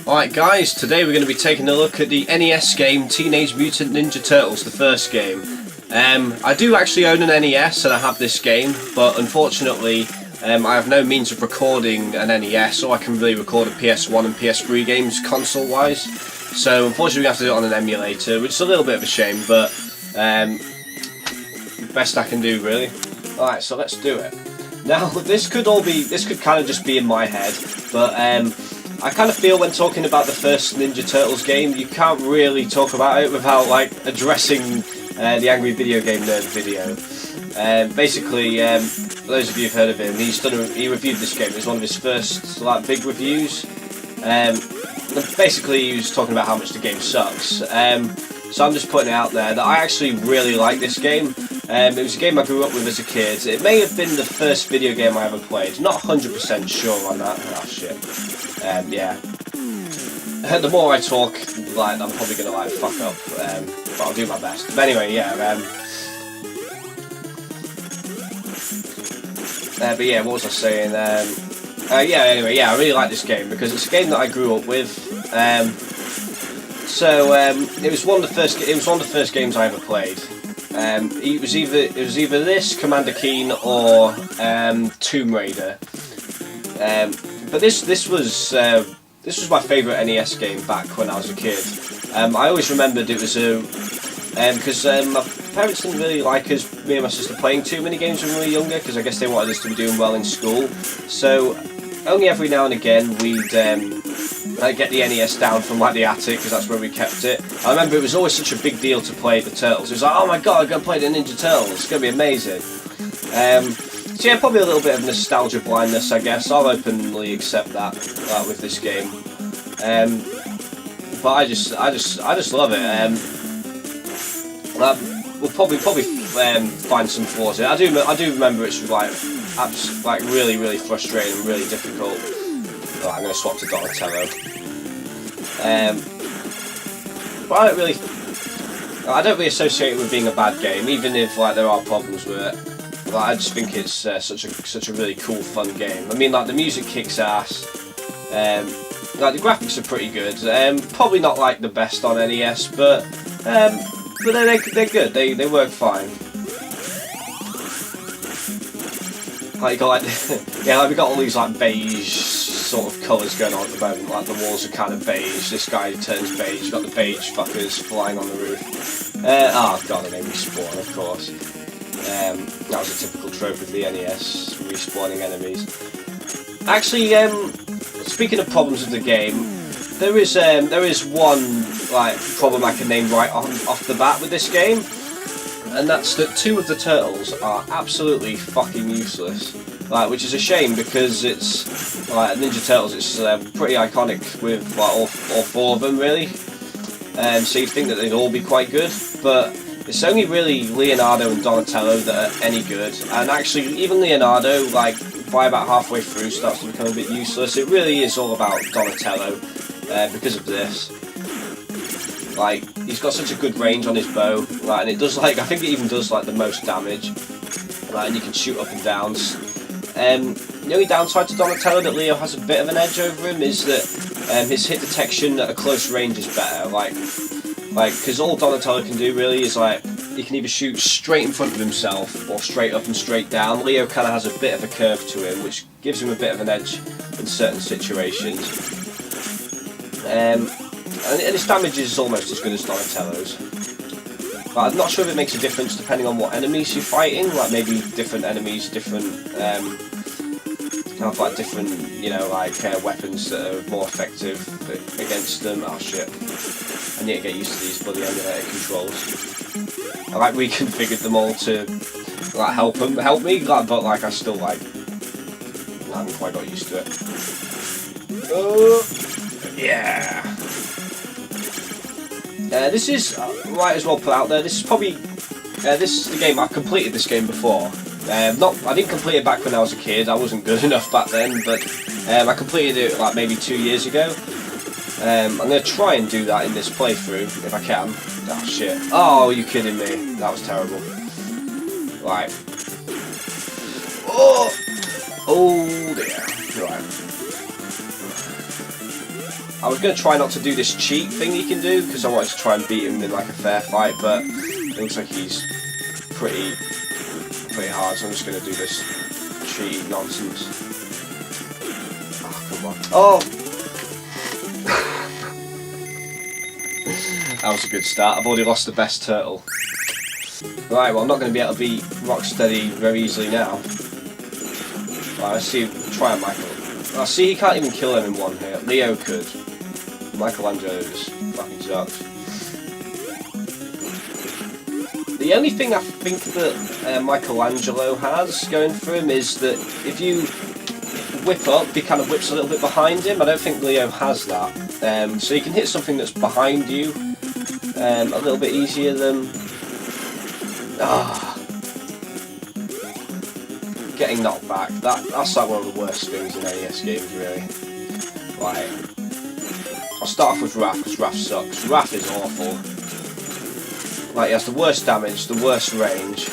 Alright guys, today we're going to be taking a look at the NES game Teenage Mutant Ninja Turtles, the first game. I do actually own an NES and I have this game, but unfortunately I have no means of recording an NES, or I can really record a PS1 and PS3 games console wise. So unfortunately we have to do it on an emulator, which is a little bit of a shame, but best I can do really. Alright, so let's do it. Now this could kind of just be in my head, but I kind of feel when talking about the first Ninja Turtles game, you can't really talk about it without like addressing the Angry Video Game Nerd video. Basically, for those of you who've heard of him, he reviewed this game. It was one of his first like big reviews. Basically, he was talking about how much the game sucks. So I'm just putting it out there that I actually really like this game. It was a game I grew up with as a kid. It may have been the first video game I ever played. Not 100% sure on that. Oh shit. Yeah. The more I talk, like I'm probably gonna like fuck up, but I'll do my best. But anyway, yeah. But yeah, what was I saying? Yeah. Anyway, yeah, I really like this game because it's a game that I grew up with. It was one of the first games I ever played. It was either this, Commander Keen, or Tomb Raider. But this was my favourite NES game back when I was a kid. I always remembered it was because my parents didn't really like me and my sister playing too many games when we were younger, because I guess they wanted us to be doing well in school. So only every now and again we'd get the NES down from like the attic, because that's where we kept it. I remember it was always such a big deal to play the Turtles. It was like, oh my god, I'm going to play the Ninja Turtles, it's going to be amazing. So yeah, probably a little bit of nostalgia blindness, I guess. I'll openly accept that with this game. But I just love it. We'll probably find some flaws in it. I do remember it's like really frustrating and really difficult. Right, I'm going to swap to Donatello. But I don't really associate it with being a bad game, even if like there are problems with it. Like, I just think it's such a really cool, fun game. I mean, like the music kicks ass. Like the graphics are pretty good. Probably not like the best on NES, but they're good. They work fine. Like you got like yeah, like we got all these like beige sort of colours going on at the moment. Like the walls are kind of beige. This guy turns beige. You got the beige fuckers flying on the roof. Oh god, and they respawn, of course. That was a typical trope of the NES, respawning enemies. Actually, speaking of problems with the game, there is one like problem I can name right off the bat with this game, and that's that two of the turtles are absolutely fucking useless. Like, which is a shame because it's like Ninja Turtles. It's pretty iconic with like all four of them really. So you'd think that they'd all be quite good, but it's only really Leonardo and Donatello that are any good, and actually even Leonardo, like by about halfway through, starts to become a bit useless. It really is all about Donatello because of this. Like, he's got such a good range on his bow, like, and it does like, I think it even does like the most damage, like, and you can shoot up and down. The only downside to Donatello that Leo has a bit of an edge over him is that his hit detection at a close range is better. Like, because all Donatello can do really is like, he can either shoot straight in front of himself or straight up and straight down. Leo kind of has a bit of a curve to him, which gives him a bit of an edge in certain situations. And his damage is almost as good as Donatello's. But I'm not sure if it makes a difference depending on what enemies you're fighting. Like maybe different enemies, different kind of like different, you know, like weapons that are more effective against them. Oh shit. I need to get used to these bloody emulator controls. I like reconfigured them all to like help me, like, but like I still like I haven't quite got used to it. Yeah. This is might as well put out there. This is probably this is the game I've completed this game before. I didn't complete it back when I was a kid. I wasn't good enough back then, but I completed it like maybe 2 years ago. I'm going to try and do that in this playthrough, if I can. Oh shit. Oh, are you kidding me? That was terrible. Right. Oh! Oh dear. Right. I was going to try not to do this cheat thing he can do, because I wanted to try and beat him in like a fair fight, but it looks like he's pretty hard, so I'm just going to do this cheat nonsense. Oh, come on. Oh! That was a good start. I've already lost the best turtle. Right, well I'm not going to be able to beat Rocksteady very easily now. Right, let's see, try on Michael. I see he can't even kill him in one hit. Leo could. Michelangelo's fucking sucks. The only thing I think that Michelangelo has going for him is that if you whip up, he kind of whips a little bit behind him. I don't think Leo has that. So you can hit something that's behind you a little bit easier than... Getting knocked back. That's like one of the worst things in NES games, really. Right. I'll start off with Raph, because Raph sucks. Raph is awful. Like, he has the worst damage, the worst range.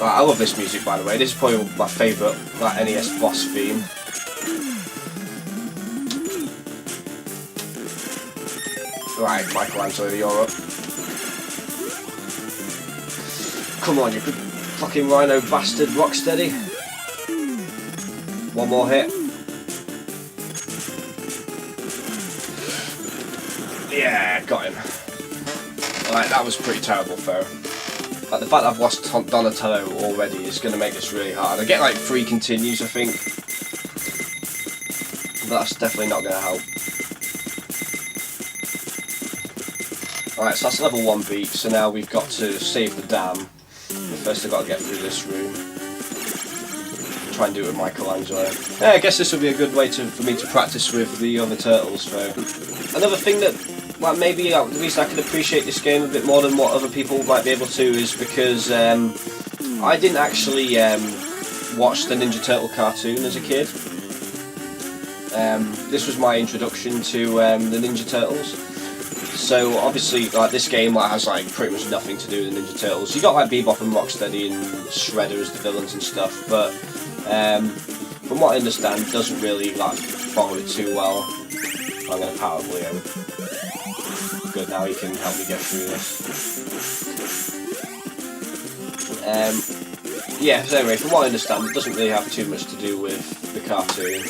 Right, I love this music, by the way. This is probably my favourite like, NES boss theme. Right, Michelangelo, you're up. Come on, you big fucking rhino bastard, Rocksteady. One more hit. Yeah, got him. Right, that was pretty terrible though. Like, the fact that I've lost Donatello already is going to make this really hard. I get like 3 continues, I think. But that's definitely not going to help. Alright, so that's level 1 beat, so now we've got to save the dam. But first I've got to get through this room. Try and do it with Michelangelo. Yeah, I guess this would be a good way for me to practice with the other turtles, though. Another thing that, well, maybe the reason I can appreciate this game a bit more than what other people might be able to is because I didn't actually watch the Ninja Turtle cartoon as a kid. This was my introduction to the Ninja Turtles. So obviously, like, this game has like pretty much nothing to do with the Ninja Turtles. You got like Bebop and Rocksteady and Shredder as the villains and stuff, but from what I understand, it doesn't really like follow it too well. I'm going to power up Leo. Good, now he can help me get through this. Yeah, so anyway, from what I understand, it doesn't really have too much to do with the cartoon.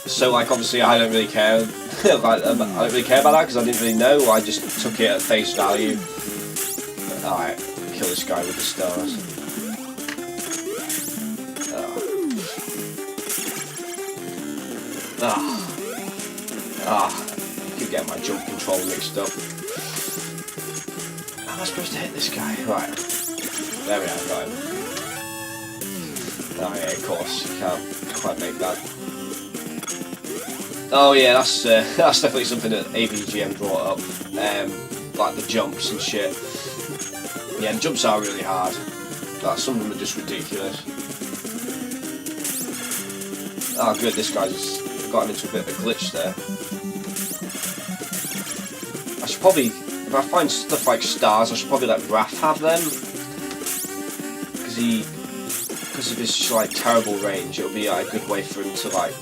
So, like, obviously I don't really care. Like, I don't really care about that because I didn't really know. I just took it at face value. Alright, kill this guy with the stars. I keep getting my jump control mixed up. How am I supposed to hit this guy? Right. There we are, got him. Oh yeah, of course, you can't quite make that. Oh yeah, that's definitely something that AVGM brought up. Like the jumps and shit. Yeah, the jumps are really hard. Like, some of them are just ridiculous. Oh good, this guy's gotten into a bit of a glitch there. I should probably, if I find stuff like stars, I should probably let Raph have them. Because of his like terrible range, it'll be like, a good way for him to like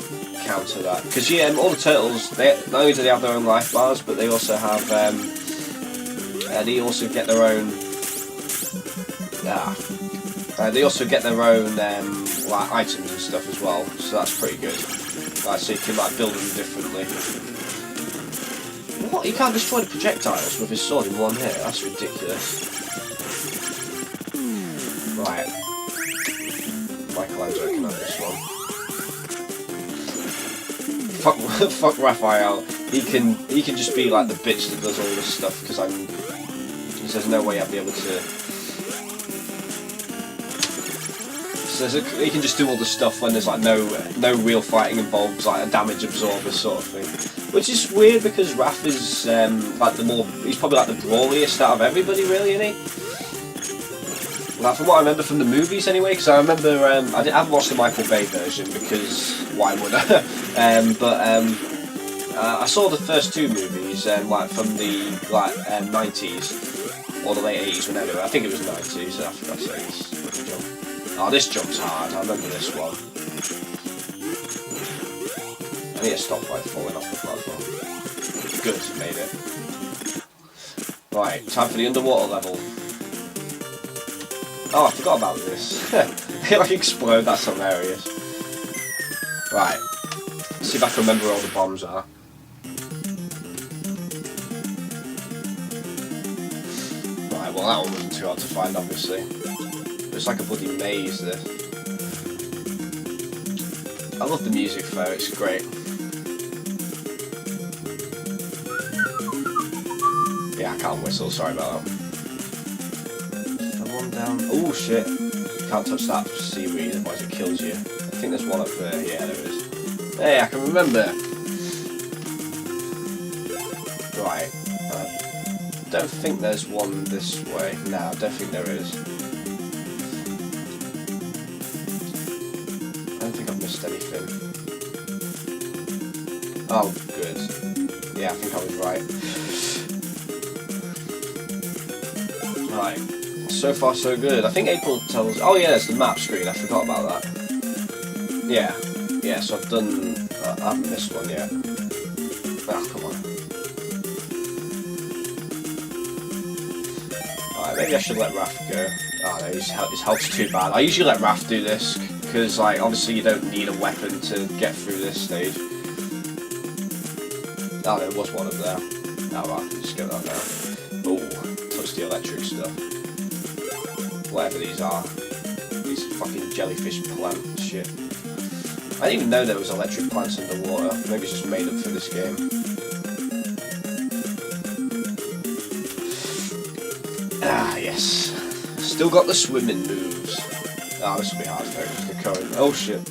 counter that. Because yeah, all the turtles, not only do they have their own life bars, but they also have, they also get their own. They also get their own like items and stuff as well, so that's pretty good. Like, so you can like build them differently. What? He can't destroy the projectiles with his sword in one hit? That's ridiculous. Right. Michelangelo can have this one. Fuck Raphael. He can just be like the bitch that does all this stuff because there's no way I'd be able to. So he can just do all the stuff when there's like no real fighting involved, like a damage absorber sort of thing. Which is weird because Raph is like he's probably like the brawliest out of everybody, really, isn't he? Like, from what I remember from the movies anyway, because I remember I haven't watched the Michael Bay version because why would I? I saw the first 2 movies like from the 90s or the late 80s, whenever. I think it was 90s. I forgot to say this. Oh, this jump's hard. I remember this one. I need to stop by falling off the platform. Good, made it. Right, time for the underwater level. Oh, I forgot about this. If I explode, that's hilarious. Right, let's see if I can remember where all the bombs are. Right, well that one wasn't too hard to find, obviously. It's like a bloody maze, this. I love the music though, it's great. Yeah, I can't whistle, sorry about that. One down. Oh shit. Can't touch that seaweed, otherwise it kills you. I think there's one up there. Yeah, there is. Hey, I can remember. Right. Don't think there's one this way. No, I don't think there is. I don't think I've missed anything. Oh, good. Yeah, I think I was right. Right. So far so good. I think April tells... Oh yeah, there's the map screen, I forgot about that. Yeah. Yeah, so I've done... I haven't missed one yet. Ah, come on. Alright, maybe I should let Raph go. Oh no, his health's too bad. I usually let Raph do this, because like, obviously you don't need a weapon to get through this stage. Oh, there was one up there. Oh right, I can just get that now. Oh, touch the electric stuff. Whatever these are. These fucking jellyfish plant shit. I didn't even know there was electric plants underwater. Maybe it's just made up for this game. Ah, yes. Still got the swimming moves. Ah, this will be hard though, because the current... Oh shit.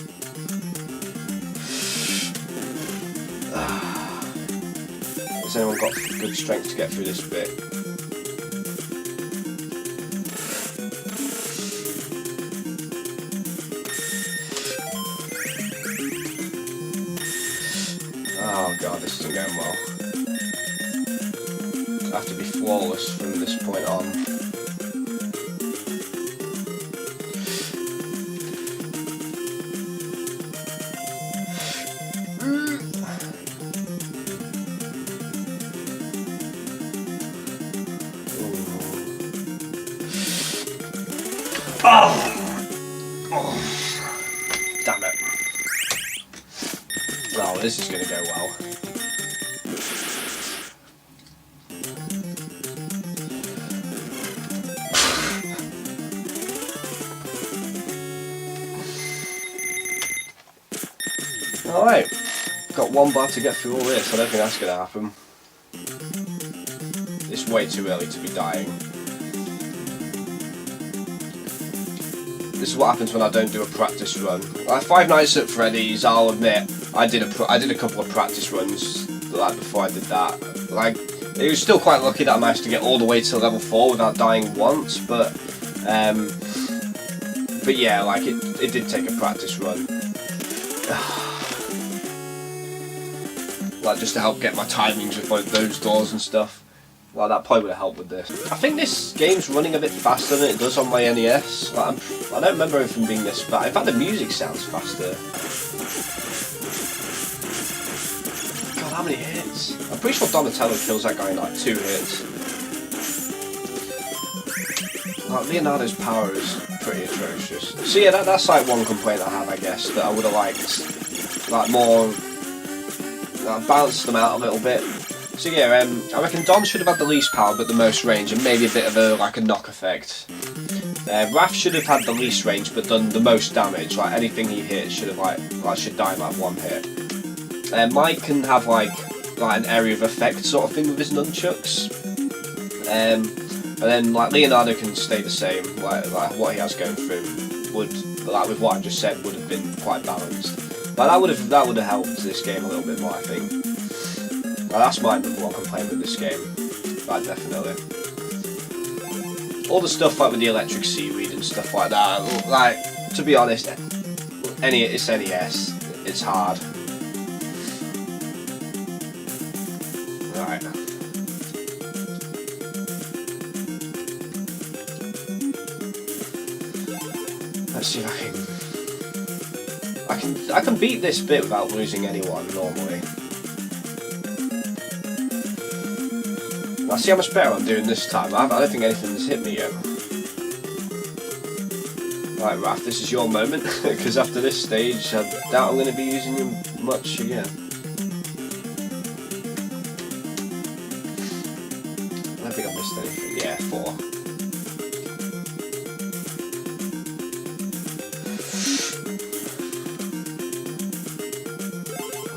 Has anyone got good strength to get through this bit? Oh god, this isn't going well. I have to be flawless from this point on. Oh! Oh! Damn it. Oh, this is going to go well. Alright, got one bar to get through all this. I don't think that's going to happen. It's way too early to be dying. This is what happens when I don't do a practice run. Like Five Nights at Freddy's, I'll admit, I did a couple of practice runs like before I did that. Like, it was still quite lucky that I managed to get all the way to level 4 without dying once, but yeah, like it did take a practice run. Like just to help get my timings with like those doors and stuff. Like that probably would have helped with this. I think this game's running a bit faster than it does on my NES. Like I don't remember everything being this fast. In fact, the music sounds faster. God, how many hits? I'm pretty sure Donatello kills that guy in like 2 hits. Like Leonardo's power is pretty atrocious. So yeah, that's like one complaint I have, I guess, that I would have liked like more. Balance them out a little bit. So yeah, I reckon Don should have had the least power but the most range, and maybe a bit of a knock effect. Raph should have had the least range but done the most damage. Like anything he hits should have should die in like 1 hit. Mike can have like an area of effect sort of thing with his nunchucks. And then like Leonardo can stay the same. Like what he has going through would, like with what I just said, would have been quite balanced. But that would have helped this game a little bit more, I think. That's my number 1 complaint with this game. Like, definitely. All the stuff like with the electric seaweed and stuff like that, like, to be honest, it's NES, it's hard. Right. Let's see if I can beat this bit without losing anyone normally. Now see how much better I'm doing this time. I don't think anything's hit me yet. Right, Raph, this is your moment, because after this stage, I doubt I'm going to be using you much again. I don't think I missed anything. Yeah, 4.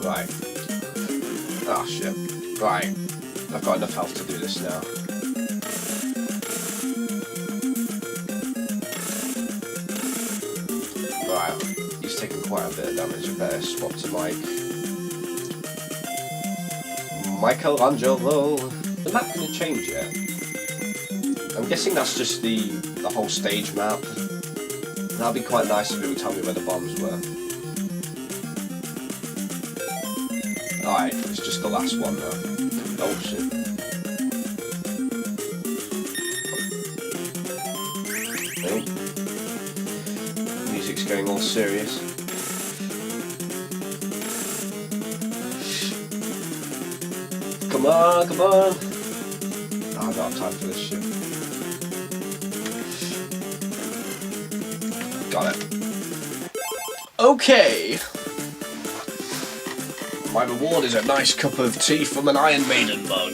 Right. Oh shit. Right. I've got enough health to do this now. Right. He's taking quite a bit of damage. I better swap to Michelangelo. The map gonna change yet? I'm guessing that's just the whole stage map. That'd be quite nice if it would tell me where the bombs were. Alright, it's just the last one now. Oh shit. Oh. Music's going all serious. Come on, come on! Oh, I don't have time for this shit. Got it. Okay! My reward is a nice cup of tea from an Iron Maiden mug.